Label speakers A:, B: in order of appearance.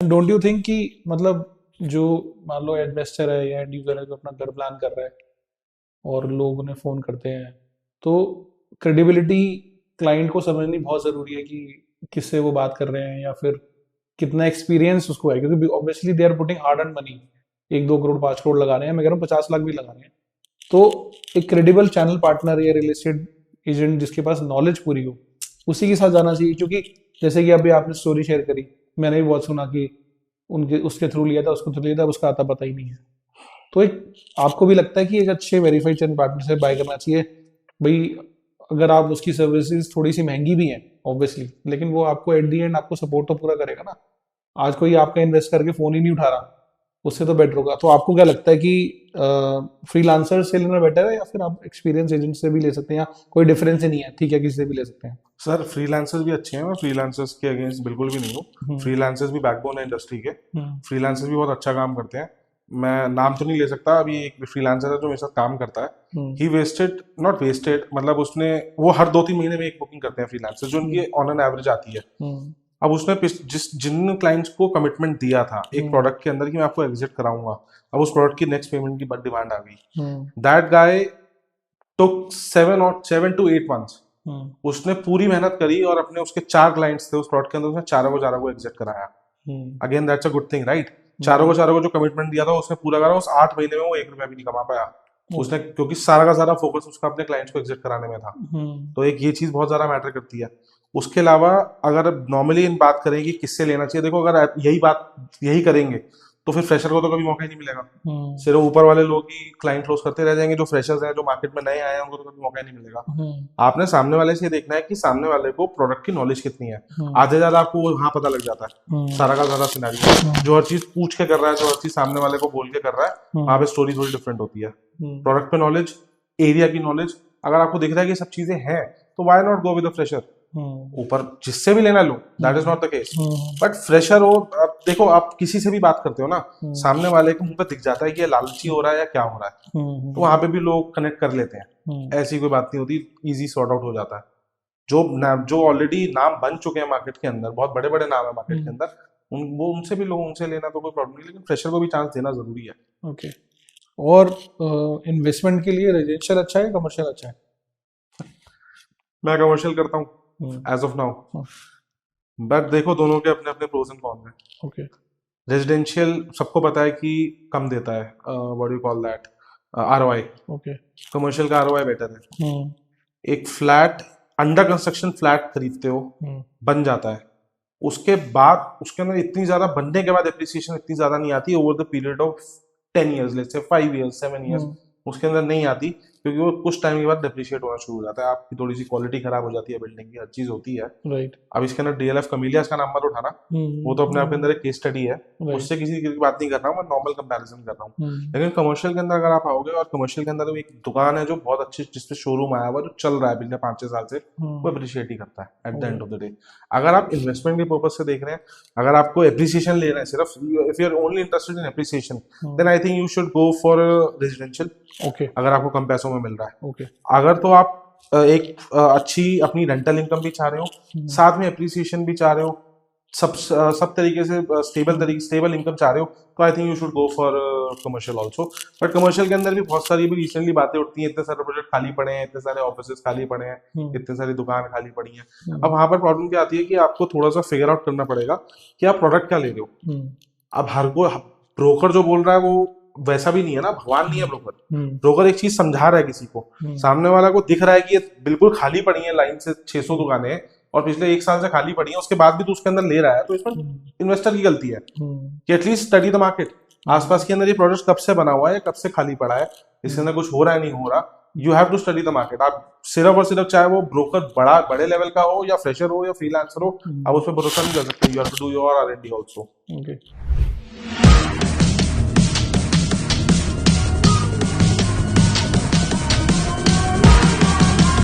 A: Don't you think कि मतलब जो मान लो इन्वेस्टर है या एंड यूजर है जो अपना घर प्लान कर रहा है और लोग उन्हें फोन करते हैं, तो क्रेडिबिलिटी क्लाइंट को समझनी बहुत जरूरी है कि किससे वो बात कर रहे हैं या फिर कितना एक्सपीरियंस उसको है, क्योंकि obviously they are putting hard and money. 1-2 crore 5 crore लगा रहे हैं, मैं कह रहा हूँ 50 लाख भी लगा रहे हैं। तो एक क्रेडिबल चैनल पार्टनर या रियल एस्टेट एजेंट जिसके पास नॉलेज पूरी हो, उसी के साथ जाना चाहिए। क्योंकि जैसे कि अभी आपने स्टोरी शेयर करी, मैंने भी बहुत सुना कि उनके उसके थ्रू लिया था, उसको थ्रू लिया था, उसका आता पता ही नहीं है। तो एक आपको भी लगता है कि एक अच्छे वेरीफाइड चैनल पार्टनर से बाय करना चाहिए भाई? अगर आप उसकी सर्विसेज थोड़ी सी महंगी भी हैं ऑब्वियसली, लेकिन वो आपको एट दी एंड आपको सपोर्ट तो पूरा करेगा ना। आज कोई आपका इन्वेस्ट करके फोन ही नहीं उठा रहा, उससे तो बेटर होगा। तो आपको क्या लगता है कि फ्रीलांसर से लेना बेटर है या फिर आप एक्सपीरियंस एजेंट से भी ले सकते हैं, या कोई डिफरेंस ही नहीं है, ठीक है किसी से भी ले सकते हैं?
B: सर फ्रीलांसर्स भी अच्छे हैं, मैं फ्रीलांसर्स के अगेंस्ट बिल्कुल भी नहीं हूँ।
A: हम्म।
B: फ्रीलांसर्स भी बैकबोन है इंडस्ट्री के।
A: हम्म।
B: फ्रीलांसर्स भी बहुत अच्छा काम करते हैं। मैं नाम तो नहीं ले सकता, अभी एक फ्रीलांसर है जो मेरे साथ काम करता है।
A: हम्म।
B: ही वेस्टेड, नॉट वेस्टेड, मतलब उसने, वो हर 2-3 महीने में एक बुकिंग करते हैं फ्रीलांसर, जो
A: हम्म।
B: उनकी ऑन एन एवरेज आती है।
A: हम्म।
B: अब उसने जिन क्लाइंट्स को कमिटमेंट दिया था एक
A: हम्म।
B: प्रोडक्ट के अंदर कि मैं आपको एग्जिट कराऊंगा, अब उस प्रोडक्ट की नेक्स्ट पेमेंट की बड़ी डिमांड आ गई।
A: Hmm.
B: That guy took 7 to 8 months।
A: Hmm.
B: उसने पूरी मेहनत करी और अपने उसके 4 क्लाइंट्स थे उस प्लॉट के अंदर, उसने चारों को एग्जिट कराया।
A: Hmm.
B: Again that's a good thing, right?
A: Hmm.
B: चारों को जो कमिटमेंट दिया था उसने पूरा करा। उस 8 महीने में वो 1 रुपया भी नहीं कमा पाया उसने,
A: ओके।
B: क्योंकि सारा का सारा फोकस उसका अपने क्लाइंट्स को एग्जिट कराने में था।
A: हम्म।
B: तो एक ये चीज बहुत ज्यादा मैटर करती है। उसके अलावा अगर नॉर्मली इन बात करें कि किससे लेना चाहिए, देखो अगर आप यही करेंगे तो फिर फ्रेशर को तो कभी मौका ही नहीं मिलेगा।
A: हम्म।
B: सिर्फ ऊपर वाले लोग ही क्लाइंट क्लोज करते रह जाएंगे। जो फ्रेशर्स हैं, जो मार्केट में नए आए हैं, उनको तो कभी मौका ही नहीं मिलेगा।
A: हम्म।
B: आपने सामने वाले से ये देखना है कि सामने वाले को प्रोडक्ट की नॉलेज कितनी है।
A: हम्म।
B: आधे ज्यादा आपको वहां पता लग जाता है।
A: हम्म।
B: सारा का सारा सिनेरियो
A: हम्म।
B: जो हर चीज पूछ के कर रहा है, जो हर चीज सामने वाले को बोल के कर रहा है, वहां
A: हम्म।
B: पे स्टोरी थोड़ी डिफरेंट होती है।
A: हम्म।
B: प्रोडक्ट पे नॉलेज, एरिया की नॉलेज, अगर आपको दिख रहा है कि सब चीजें हैं, तो why not go with a fresher?
A: Hmm.
B: ऊपर जिससे भी लेना लो, that is
A: hmm.
B: Not the case.
A: Hmm.
B: But fresher हो, आप देखो, आप किसी से भी बात करते हो ना,
A: हम्म।
B: सामने वाले के मुंह पे दिख जाता है कि ये लालची हो रहा है या क्या हो रहा है। तो
A: हम्म।
B: वहां पे भी लोग कनेक्ट कर लेते हैं।
A: हम्म।
B: ऐसी कोई बात नहीं होती, इजी सॉर्ट आउट हो जाता है। जो ऑलरेडी नाम बन चुके हैं मार्केट के अंदर, बहुत बड़े बड़े नाम है मार्केट के
A: हम्म।
B: अंदर, उनसे भी लोग, उनसे लेना तो कोई प्रॉब्लम नहीं, लेकिन फ्रेशर को भी चांस देना जरूरी है।
A: ओके। और इन्वेस्टमेंट के लिए रेजिडेंशियल अच्छा है, कमर्शियल अच्छा है?
B: मैं कमर्शियल करता हूँ
A: हम्म।
B: As of now.
A: हाँ।
B: बट देखो, दोनों के अपने अपने प्रोज एंड कॉन्स हैं।
A: ओके।
B: रेजिडेंशियल सबको पता है कि कम देता है, what do you call that, ROI.
A: Okay.
B: Commercial का आरओआई बेटर है।
A: हम्म।
B: एक फ्लैट, अंडर कंस्ट्रक्शन फ्लैट खरीदते हो,
A: हम्म।
B: बन जाता है, उसके बाद उसके अंदर इतनी ज्यादा बनने के बाद एप्रिसिएशन इतनी ज्यादा नहीं आती over the period of 10 years, let's say 5 years 7 years।
A: हम्म।
B: उसके अंदर नहीं आती, क्योंकि वो कुछ टाइम के बाद डिप्रिशिएट होना शुरू हो जाता है। आपकी थोड़ी सी क्वालिटी खराब हो जाती है, बिल्डिंग की हर चीज होती है।
A: राइट।
B: अब इसके अंदर डीएलएफ कमीलियास का नाम मत उठाना, वो तो अपने आप के अंदर एक केस स्टडी है।
A: राइट।
B: उससे किसी की बात नहीं कर रहा हूँ, मैं नॉर्मल कंपैरिजन कर रहा हूँ।
A: हम्म।
B: लेकिन कमर्शियल के अंदर अगर आप आओगे, और कमर्शियल के अंदर एक दुकान है जो बहुत अच्छी, जिसपे शोरूम आया हुआ, जो चल रहा है पिछले 5-6 साल से, वो
A: हम्म।
B: अप्रिशिएट ही करता है at the
A: okay.
B: End of the day. अगर आप इन्वेस्टमेंट के पर्पज से देख रहे हैं, अगर आपको एप्रिसिएशन ले रहे हैं सिर्फ, if you are only interested in appreciation, then I think you should go for residential,
A: okay.
B: अगर आपको कम पैसों में मिल रहा है।
A: ओके।
B: अगर तो आप एक अच्छी अपनी रेंटल इनकम भी चाह रहे हो, साथ में अप्रिसिएशन भी चाह रहे हो, सब तरीके से स्टेबल इनकम चाह रहे हो, तो आई think you should go for commercial also. But commercial के अंदर भी बहुत सारी भी रिसेंटली बातें उठती हैं, इतने सारे प्रोजेक्ट खाली पड़े हैं, इतने सारे ऑफिस खाली पड़े हैं, इतने सारी दुकान खाली पड़ी हैं। अब वहां पर प्रॉब्लम क्या आती है कि आपको थोड़ा सा फिगर आउट करना पड़ेगा कि आप प्रोडक्ट क्या ले रहे हो। अब हर को ब्रोकर जो बोल रहा है वो वैसा भी नहीं है ना, भगवान नहीं है ब्रोकर। ब्रोकर एक चीज समझा रहा है किसी को, सामने वाला को दिख रहा है कि ये बिल्कुल खाली पड़ी है, लाइन से 600 दुकानें और पिछले 1 साल से खाली पड़ी है, उसके बाद भी तो उसके अंदर ले रहा है, तो इसमें इन्वेस्टर की गलती है कि एटलीस्ट स्टडी द मार्केट। आसपास के अंदर ये प्रोडक्ट कब से बना हुआ है, कब से खाली पड़ा है, इसके अंदर कुछ हो रहा है नहीं हो रहा। You have to study the market. आप सिर्फ और सिर्फ, चाहे वो ब्रोकर बड़े लेवल का हो या फ्रेशर हो या फ्रीलांसर हो, आप उस पर भरोसा नहीं कर सकते। You have to do your R and D also.